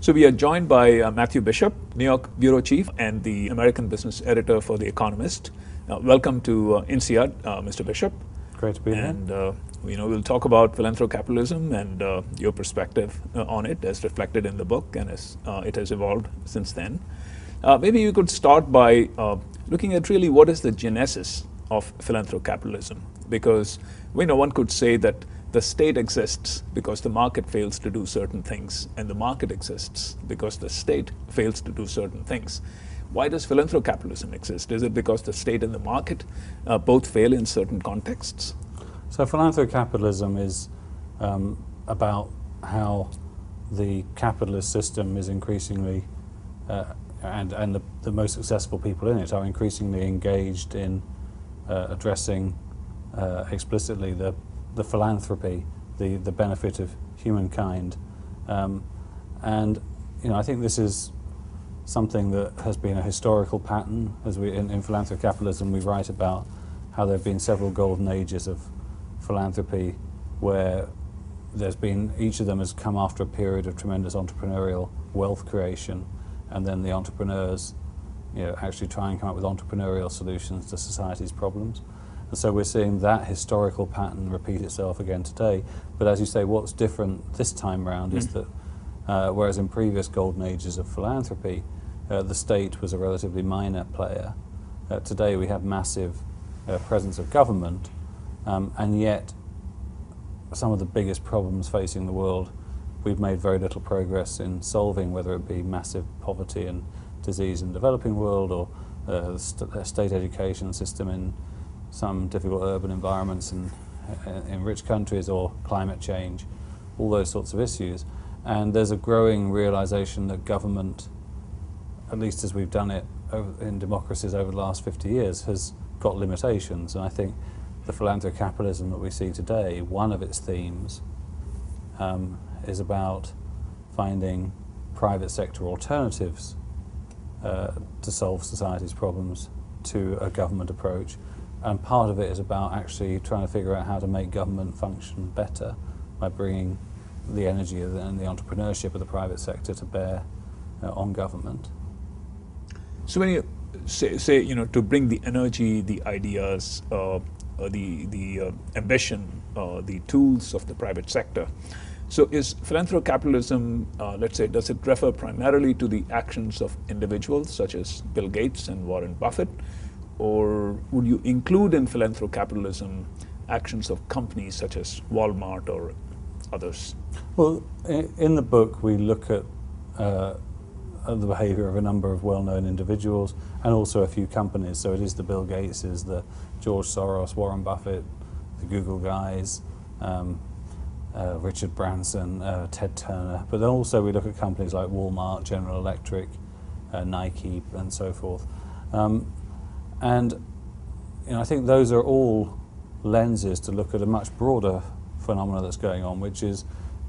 So we are joined by Matthew Bishop, New York bureau chief and the American business editor for The Economist. Welcome to INSEAD, Mr. Bishop. Great to be here. And we'll talk about philanthrocapitalism and your perspective on it as reflected in the book and as it has evolved since then. Maybe you could start by looking at really what is the genesis of philanthrocapitalism, because one could say that the state exists because the market fails to do certain things, and the market exists because the state fails to do certain things. Why does philanthrocapitalism exist? Is it because the state and the market both fail in certain contexts? So philanthrocapitalism is about how the capitalist system is increasingly, and the most successful people in it are increasingly engaged in addressing explicitly the philanthropy, the benefit of humankind. And I think this is something that has been a historical pattern. As in philanthrocapitalism, we write about how there have been several golden ages of philanthropy where there's been, each of them has come after a period of tremendous entrepreneurial wealth creation, and then the entrepreneurs actually try and come up with entrepreneurial solutions to society's problems. And so we're seeing that historical pattern repeat itself again today. But as you say, what's different this time round is that whereas in previous golden ages of philanthropy, the state was a relatively minor player, today we have massive presence of government, and yet some of the biggest problems facing the world we've made very little progress in solving, whether it be massive poverty and disease in the developing world, or the state education system in some difficult urban environments in rich countries, or climate change, all those sorts of issues. And there's a growing realization that government, at least as we've done it in democracies over the last 50 years, has got limitations. And I think the philanthrocapitalism that we see today, one of its themes is about finding private sector alternatives to solve society's problems to a government approach. And part of it is about actually trying to figure out how to make government function better by bringing the energy and the entrepreneurship of the private sector to bear on government. So when you say to bring the energy, the ideas, the ambition, the tools of the private sector, so is philanthrocapitalism, let's say, does it refer primarily to the actions of individuals such as Bill Gates and Warren Buffett? Or would you include in philanthrocapitalism actions of companies such as Walmart or others? Well, in the book we look at the behavior of a number of well-known individuals and also a few companies. So it is the Bill Gateses, the George Soros, Warren Buffett, the Google guys, Richard Branson, Ted Turner. But then also we look at companies like Walmart, General Electric, Nike, and so forth. And I think those are all lenses to look at a much broader phenomena that's going on, which is,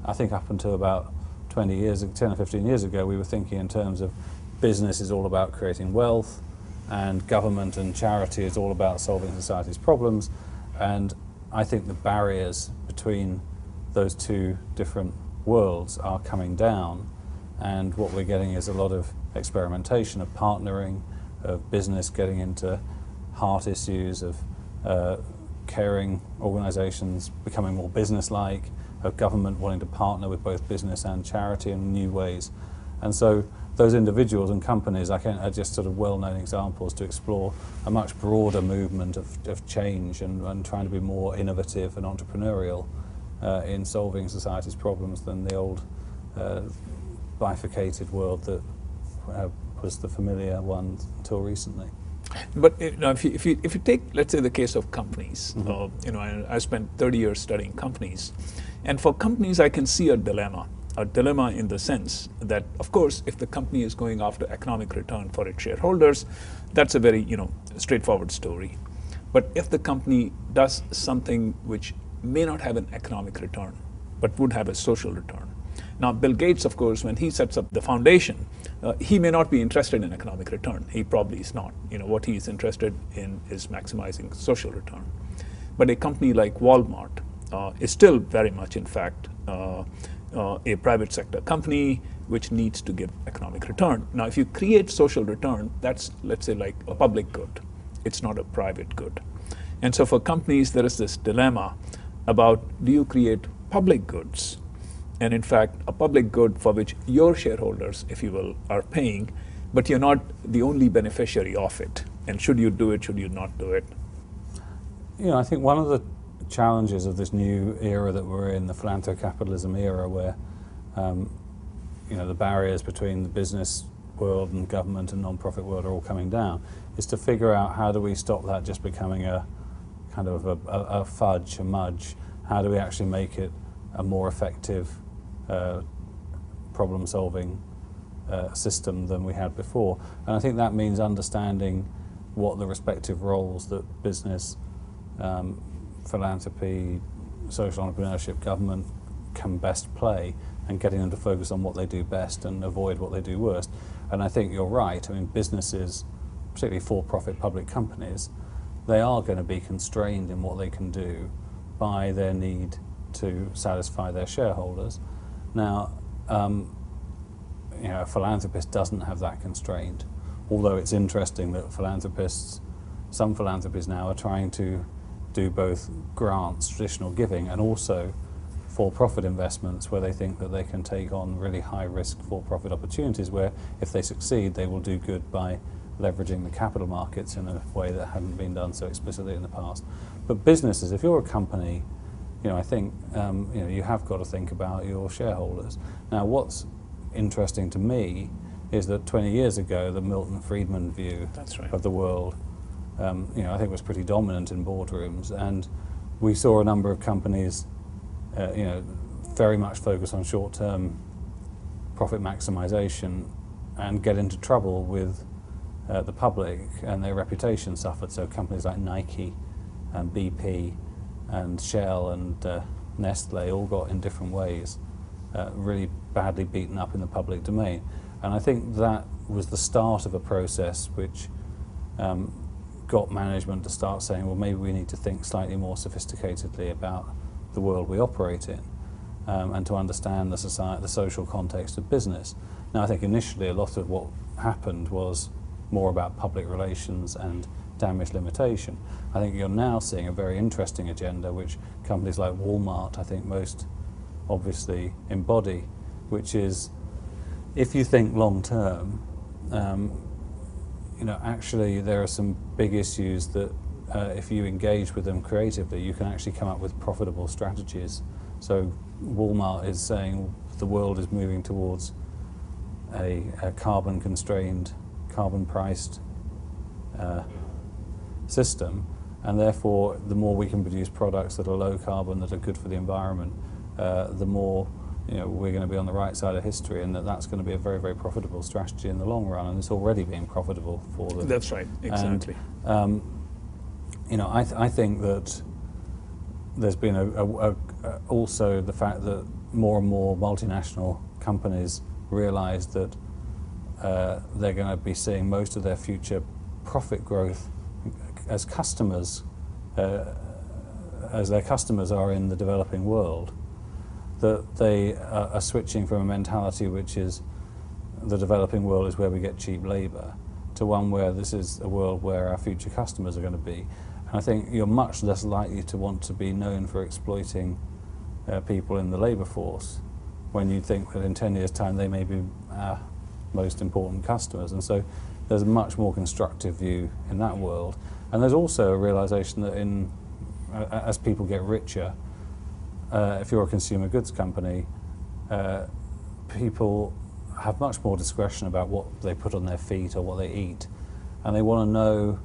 I think up until about 10 or 15 years ago, we were thinking in terms of business is all about creating wealth, and government and charity is all about solving society's problems. And I think the barriers between those two different worlds are coming down, and what we're getting is a lot of experimentation, of partnering, of business getting into heart issues, of caring organizations becoming more business-like, of government wanting to partner with both business and charity in new ways. And so those individuals and companies are just sort of well-known examples to explore a much broader movement of change and trying to be more innovative and entrepreneurial in solving society's problems than the old bifurcated world that was the familiar one until recently. But if you take, let's say, the case of companies, I spent 30 years studying companies, and for companies I can see a dilemma in the sense that, of course, if the company is going after economic return for its shareholders, that's a very straightforward story. But if the company does something which may not have an economic return, but would have a social return. Now, Bill Gates, of course, when he sets up the foundation, he may not be interested in economic return. He probably is not. What he is interested in is maximizing social return. But a company like Walmart is still very much, in fact, a private sector company which needs to give economic return. Now, if you create social return, that's, let's say, like a public good. It's not a private good. And so for companies, there is this dilemma about, do you create public goods? And in fact, a public good for which your shareholders, if you will, are paying, but you're not the only beneficiary of it. And should you do it, should you not do it? You know, I think one of the challenges of this new era that we're in, the philanthrocapitalism era, where you know, the barriers between the business world and government and non-profit world are all coming down, is to figure out how do we stop that just becoming a kind of a fudge, a mudge. How do we actually make it a more effective problem-solving system than we had before? And I think that means understanding what the respective roles that business, philanthropy, social entrepreneurship, government can best play, and getting them to focus on what they do best and avoid what they do worst. And I think you're right. I mean, businesses, particularly for-profit public companies, they are going to be constrained in what they can do by their need to satisfy their shareholders. Now, you know, a philanthropist doesn't have that constraint, although it's interesting that some philanthropists now are trying to do both grants, traditional giving, and also for-profit investments where they think that they can take on really high-risk for-profit opportunities where, if they succeed, they will do good by leveraging the capital markets in a way that hadn't been done so explicitly in the past. But businesses, if you're a company, you know, I think you know, you have got to think about your shareholders. Now, what's interesting to me is that 20 years ago, the Milton Friedman view of the world, you know, I think was pretty dominant in boardrooms, and we saw a number of companies, you know, very much focus on short-term profit maximization and get into trouble with the public, and their reputation suffered. So companies like Nike and BP and Shell and Nestle all got, in different ways, really badly beaten up in the public domain. And I think that was the start of a process which got management to start saying, well, maybe we need to think slightly more sophisticatedly about the world we operate in, and to understand the social context of business. Now, I think initially a lot of what happened was more about public relations and damage limitation. I think you're now seeing a very interesting agenda which companies like Walmart, I think, most obviously embody, which is, if you think long term, you know, actually there are some big issues that if you engage with them creatively, you can actually come up with profitable strategies. So Walmart is saying the world is moving towards a carbon-constrained, carbon-priced system, and therefore the more we can produce products that are low carbon, that are good for the environment, the more, you know, we're going to be on the right side of history, and that's going to be a very, very profitable strategy in the long run, and it's already being profitable for them. That's right, exactly. And, you know, I think that there's been also the fact that more and more multinational companies realize that they're going to be seeing most of their future profit growth as customers, as their customers are in the developing world, that they are switching from a mentality which is the developing world is where we get cheap labour, to one where this is a world where our future customers are going to be. And I think you're much less likely to want to be known for exploiting people in the labour force when you think that in 10 years' time they may be our most important customers. And so there's a much more constructive view in that world. And there's also a realisation that as people get richer, if you're a consumer goods company, people have much more discretion about what they put on their feet or what they eat, and they want to know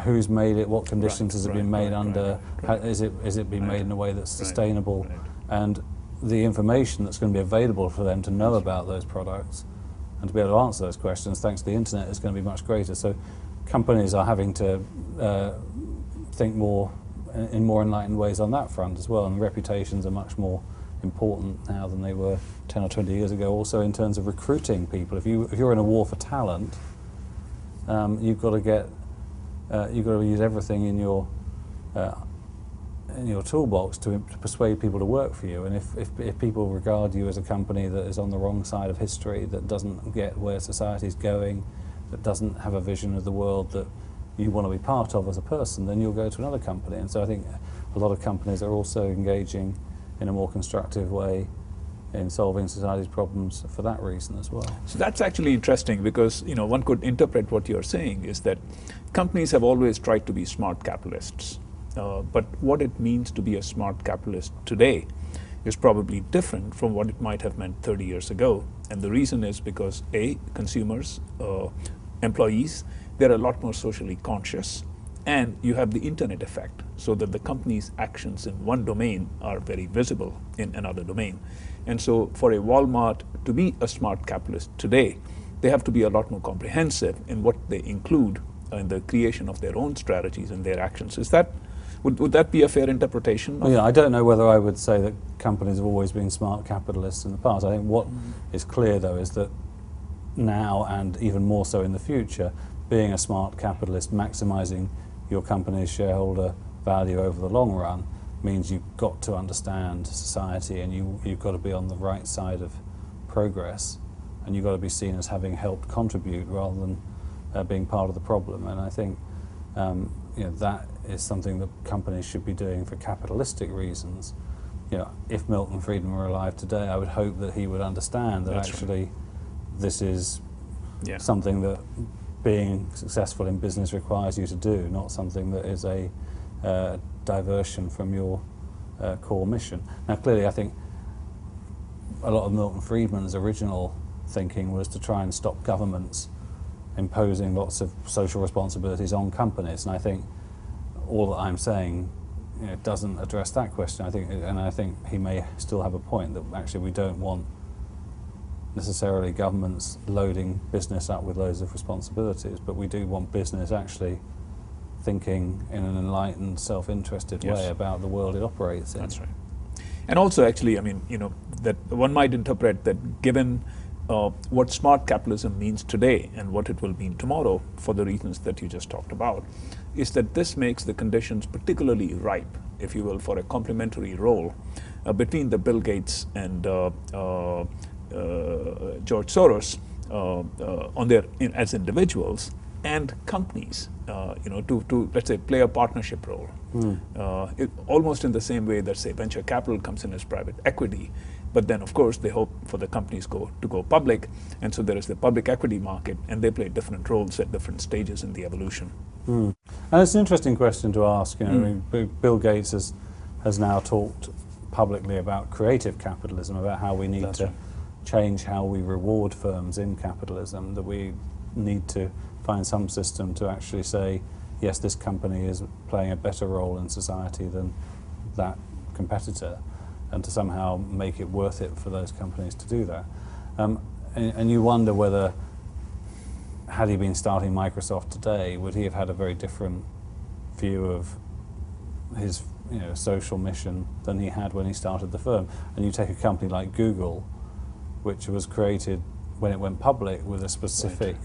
who's made it, what conditions has it been made under, is it being made in a way that's sustainable, and the information that's going to be available for them to know about those products and to be able to answer those questions, thanks to the internet, is going to be much greater. So companies are having to think more in more enlightened ways on that front as well, and reputations are much more important now than they were 10 or 20 years ago. Also in terms of recruiting people, if you're in a war for talent, you've got to use everything in your in your toolbox to persuade people to work for you. And if people regard you as a company that is on the wrong side of history, that doesn't get where society is going, that doesn't have a vision of the world that you want to be part of as a person, then you'll go to another company. And so I think a lot of companies are also engaging in a more constructive way in solving society's problems for that reason as well. So that's actually interesting, because one could interpret what you're saying is that companies have always tried to be smart capitalists. But what it means to be a smart capitalist today is probably different from what it might have meant 30 years ago. And the reason is because A, consumers, employees, they're a lot more socially conscious, and you have the internet effect, so that the company's actions in one domain are very visible in another domain. And so for a Walmart to be a smart capitalist today, they have to be a lot more comprehensive in what they include in the creation of their own strategies and their actions. Would that be a fair interpretation? Well, yeah, I don't know whether I would say that companies have always been smart capitalists in the past. I think what is clear, though, is that now, and even more so in the future, being a smart capitalist, maximising your company's shareholder value over the long run, means you've got to understand society, and you've got to be on the right side of progress, and you've got to be seen as having helped contribute rather than being part of the problem. And I think that is something that companies should be doing for capitalistic reasons. If Milton Friedman were alive today, I would hope that he would understand that That's actually right. This is something that being successful in business requires you to do, not something that is a diversion from your core mission. Now, clearly, I think a lot of Milton Friedman's original thinking was to try and stop governments imposing lots of social responsibilities on companies, and I think all that I'm saying doesn't address that question. I think he may still have a point, that actually we don't want necessarily governments loading business up with loads of responsibilities, but we do want business actually thinking in an enlightened, self-interested way about the world it operates in. That's right. And also, actually, that one might interpret that given what smart capitalism means today and what it will mean tomorrow, for the reasons that you just talked about, is that this makes the conditions particularly ripe, if you will, for a complementary role between the Bill Gates and George Soros as individuals, and companies, to let's say play a partnership role, almost in the same way that, say, venture capital comes in as private equity, but then of course they hope for the companies to go public, and so there is the public equity market, and they play different roles at different stages in the evolution. And it's an interesting question to ask. Bill Gates has now talked publicly about creative capitalism, about how we need to change how we reward firms in capitalism, that we need to find some system to actually say, yes, this company is playing a better role in society than that competitor, and to somehow make it worth it for those companies to do that. And you wonder whether, had he been starting Microsoft today, would he have had a very different view of his social mission than he had when he started the firm. And you take a company like Google, which was created when it went public with a specific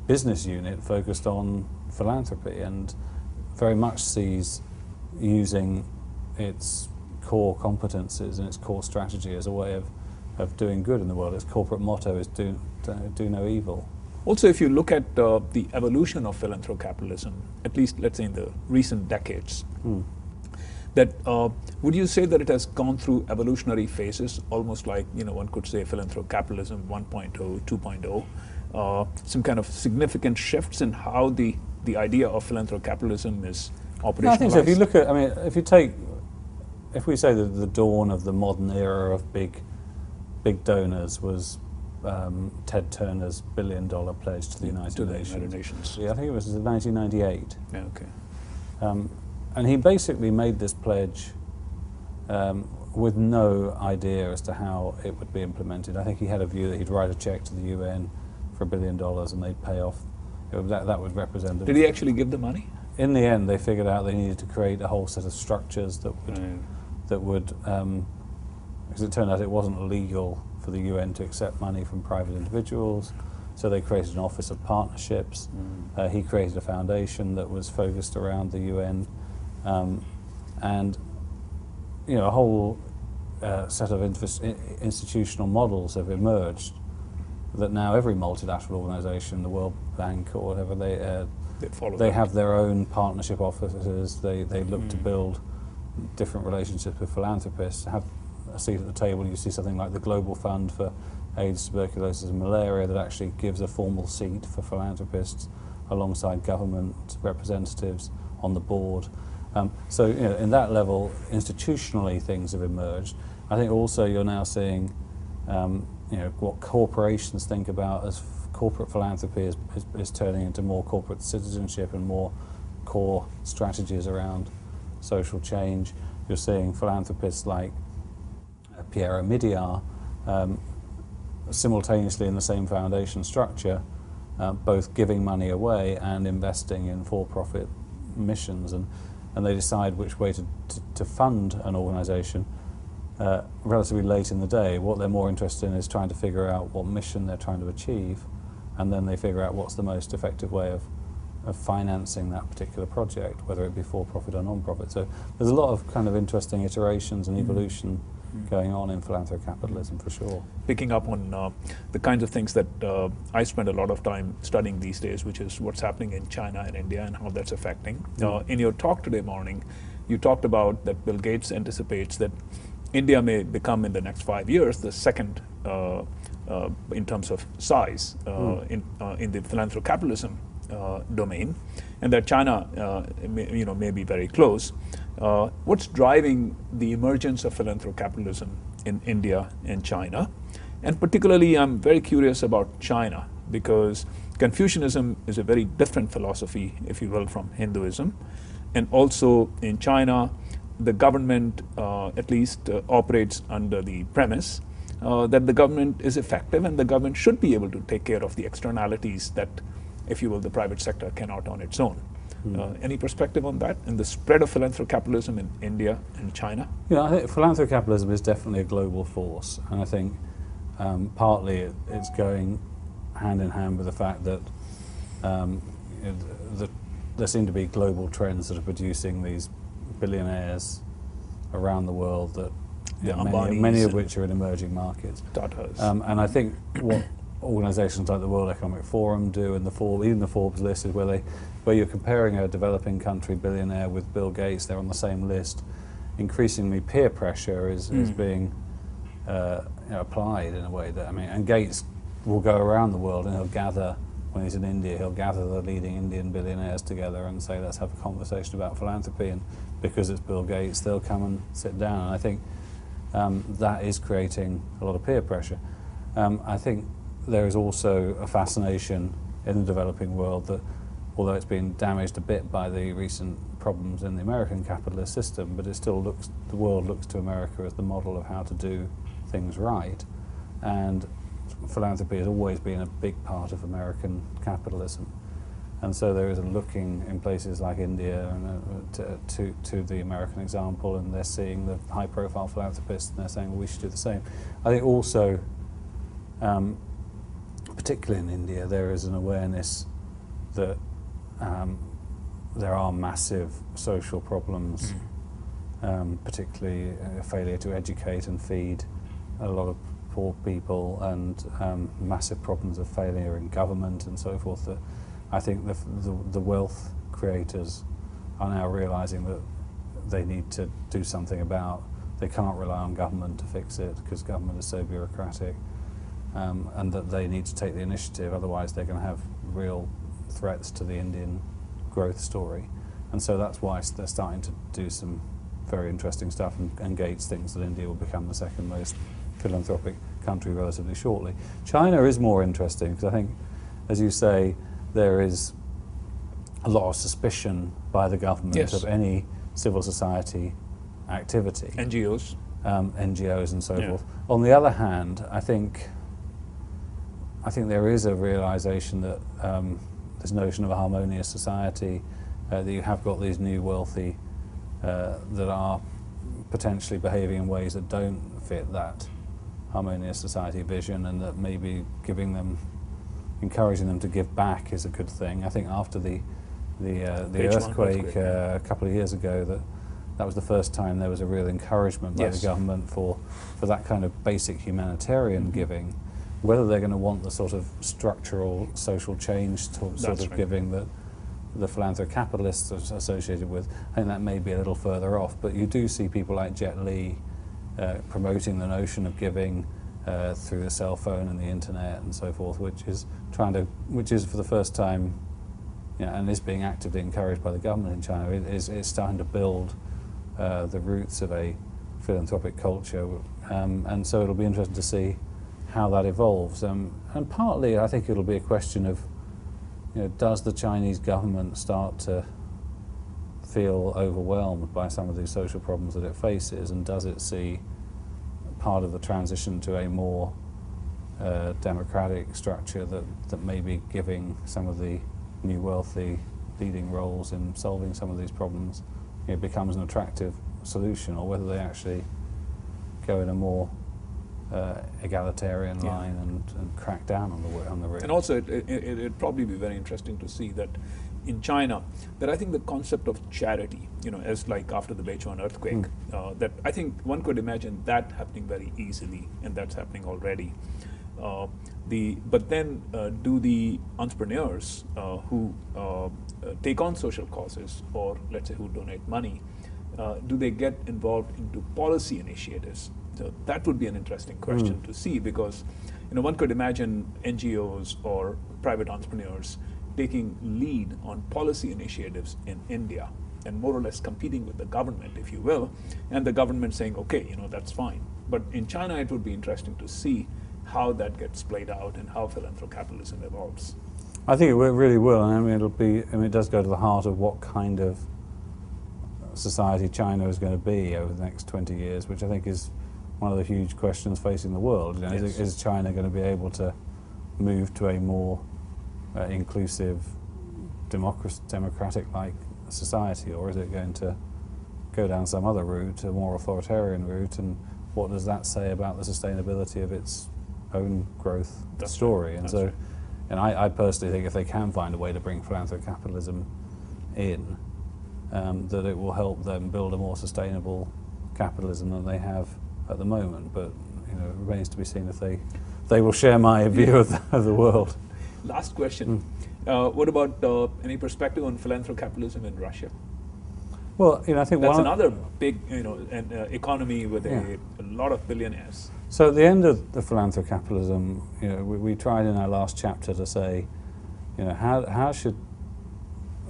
business unit focused on philanthropy, and very much sees using its core competences and its core strategy as a way of doing good in the world. Its corporate motto is do no evil. Also, if you look at the evolution of philanthrocapitalism, at least let's say in the recent decades, that would you say that it has gone through evolutionary phases, almost like one could say philanthrocapitalism 1.0, 2.0, some kind of significant shifts in how the idea of philanthrocapitalism is operationalized? I think so. If you look at, if we say that the dawn of the modern era of big donors was Ted Turner's $1 billion pledge to the United Nations. Yeah, I think it was 1998. Yeah, okay. And he basically made this pledge with no idea as to how it would be implemented. I think he had a view that he'd write a check to the UN for $1 billion and they'd pay off. That would represent the... Did he actually give the money? In the end, they figured out they needed to create a whole set of structures that would, because it turned out it wasn't legal for the UN to accept money from private individuals, so they created an office of partnerships. He created a foundation that was focused around the UN, And a whole set of institutional models have emerged that now every multilateral organisation, the World Bank or whatever, they have their own partnership offices. They look to build different relationships with philanthropists, have a seat at the table. You see something like the Global Fund for AIDS, tuberculosis and malaria that actually gives a formal seat for philanthropists alongside government representatives on the board. So in that level, institutionally things have emerged. I think also you're now seeing what corporations think about as corporate philanthropy is turning into more corporate citizenship and more core strategies around social change. You're seeing philanthropists like Pierre Omidyar simultaneously in the same foundation structure, both giving money away and investing in for-profit missions, and they decide which way to fund an organisation relatively late in the day. What they're more interested in is trying to figure out what mission they're trying to achieve, and then they figure out what's the most effective way of financing that particular project, whether it be for-profit or non-profit. So there's a lot of kind of interesting iterations and evolution going on in philanthrocapitalism for sure. Picking up on the kinds of things that I spend a lot of time studying these days, which is what's happening in China and India and how that's affecting. In your talk today morning, you talked about that Bill Gates anticipates that India may become in the next 5 years the second in terms of size in the philanthrocapitalism domain, and that China may be very close. What's driving the emergence of philanthrocapitalism in India and China? And particularly, I'm very curious about China, because Confucianism is a very different philosophy, if you will, from Hinduism. And also in China, the government at least operates under the premise that the government is effective and the government should be able to take care of the externalities that, if you will, the private sector cannot on its own. Any perspective on that and the spread of philanthrocapitalism in India and China? I think philanthrocapitalism is definitely a global force, and I think partly it's going hand in hand with the fact that there seem to be global trends that are producing these billionaires around the world that many of which are in emerging markets. And I think what organisations like the World Economic Forum do, and even the Forbes list, is where you're comparing a developing country billionaire with Bill Gates. They're on the same list. Increasingly, peer pressure is being applied in a way that, and Gates will go around the world and he'll gather, when he's in India, he'll gather the leading Indian billionaires together and say, let's have a conversation about philanthropy, and because it's Bill Gates, they'll come and sit down. And I think that is creating a lot of peer pressure. I think there is also a fascination in the developing world that, although it's been damaged a bit by the recent problems in the American capitalist system, but the world looks to America as the model of how to do things right. And philanthropy has always been a big part of American capitalism. And so there is a looking in places like India to the American example, and they're seeing the high-profile philanthropists and they're saying, well, we should do the same. I think also, particularly in India, there is an awareness that there are massive social problems, particularly failure to educate and feed a lot of poor people, and massive problems of failure in government and so forth, that I think the wealth creators are now realising that they need to do something about. They can't rely on government to fix it because government is so bureaucratic, and that they need to take the initiative, otherwise they're going to have real threats to the Indian growth story. And so that's why they're starting to do some very interesting stuff, and Gates thinks that India will become the second most philanthropic country relatively shortly. China is more interesting because I think, as you say, there is a lot of suspicion by the government of any civil society activity. NGOs. NGOs and so forth. On the other hand, I think there is a realisation that this notion of a harmonious society, that you have got these new wealthy that are potentially behaving in ways that don't fit that harmonious society vision, and that maybe encouraging them to give back is a good thing. I think after the earthquake a couple of years ago, that that was the first time there was a real encouragement by the government for that kind of basic humanitarian giving. Whether they're going to want the sort of structural social change sort of giving that the philanthrocapitalists are associated with, I think that may be a little further off. But you do see people like Jet Li promoting the notion of giving through the cell phone and the internet and so forth, which is for the first time, and is being actively encouraged by the government in China. It's starting to build the roots of a philanthropic culture, and so it'll be interesting to see how that evolves. And partly, I think it'll be a question of, does the Chinese government start to feel overwhelmed by some of these social problems that it faces, and does it see part of the transition to a more democratic structure that may be giving some of the new wealthy leading roles in solving some of these problems, becomes an attractive solution, or whether they actually go in a more egalitarian line and crack down on the rich. And also, it'd probably be very interesting to see that in China, that I think the concept of charity, as like after the Beichuan earthquake, that I think one could imagine that happening very easily, and that's happening already. But then, do the entrepreneurs who take on social causes, or let's say who donate money, do they get involved into policy initiatives? So that would be an interesting question to see, because one could imagine NGOs or private entrepreneurs taking lead on policy initiatives in India and more or less competing with the government, if you will, and the government saying, okay, that's fine. But in China, it would be interesting to see how that gets played out and how philanthrocapitalism evolves. I think it really will. I mean, it does go to the heart of what kind of society China is going to be over the next 20 years, which I think is one of the huge questions facing the world. Is China going to be able to move to a more inclusive, democratic-like society, or is it going to go down some other route, a more authoritarian route, and what does that say about the sustainability of its own growth story? And so, and I personally think if they can find a way to bring philanthrocapitalism in, that it will help them build a more sustainable capitalism than they have at the moment. But it remains to be seen if they will share my view of the world. Last question. What about any perspective on philanthrocapitalism in Russia? Well, I think that's another big, economy with a lot of billionaires. So at the end of the philanthrocapitalism, we tried in our last chapter to say, how should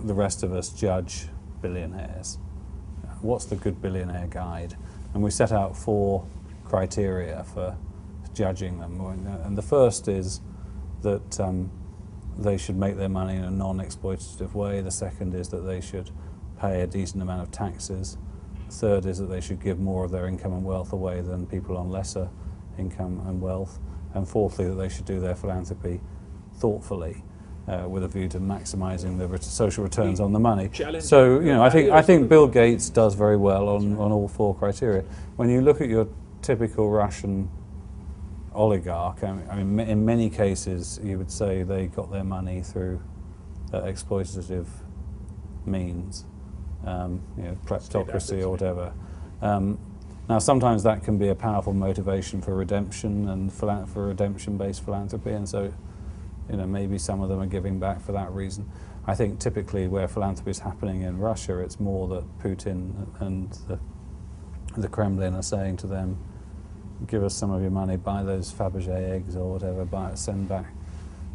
the rest of us judge billionaires? What's the good billionaire guide? And we set out 4 criteria for judging them. And the first is that they should make their money in a non-exploitative way. The second is that they should pay a decent amount of taxes. The third is that they should give more of their income and wealth away than people on lesser income and wealth. And fourthly, that they should do their philanthropy thoughtfully, with a view to maximising the social returns on the money. So, I think Bill Gates does very well on all 4 criteria. When you look at your typical Russian oligarch, I mean, in many cases, you would say they got their money through exploitative means, kleptocracy or whatever. Now, sometimes that can be a powerful motivation for redemption and for redemption-based philanthropy, and so, maybe some of them are giving back for that reason. I think typically where philanthropy is happening in Russia, it's more that Putin and the Kremlin are saying to them, give us some of your money, buy those Fabergé eggs or whatever, send back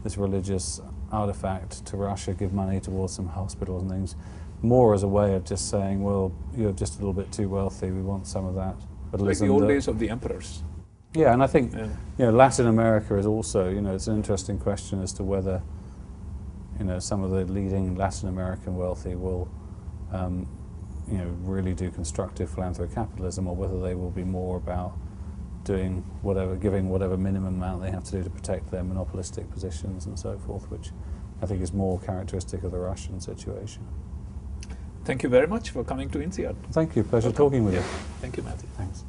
this religious artifact to Russia, give money towards some hospitals and things, more as a way of just saying, well, you're just a little bit too wealthy, we want some of that. But like the old days of the emperors. Yeah, and I think Latin America is also, it's an interesting question as to whether, some of the leading Latin American wealthy will, really do constructive philanthrocapitalism, or whether they will be more about giving whatever minimum amount they have to do to protect their monopolistic positions and so forth, which I think is more characteristic of the Russian situation. Thank you very much for coming to INSEAD. Thank you. Pleasure talking with you. Thank you, Matthew. Thanks.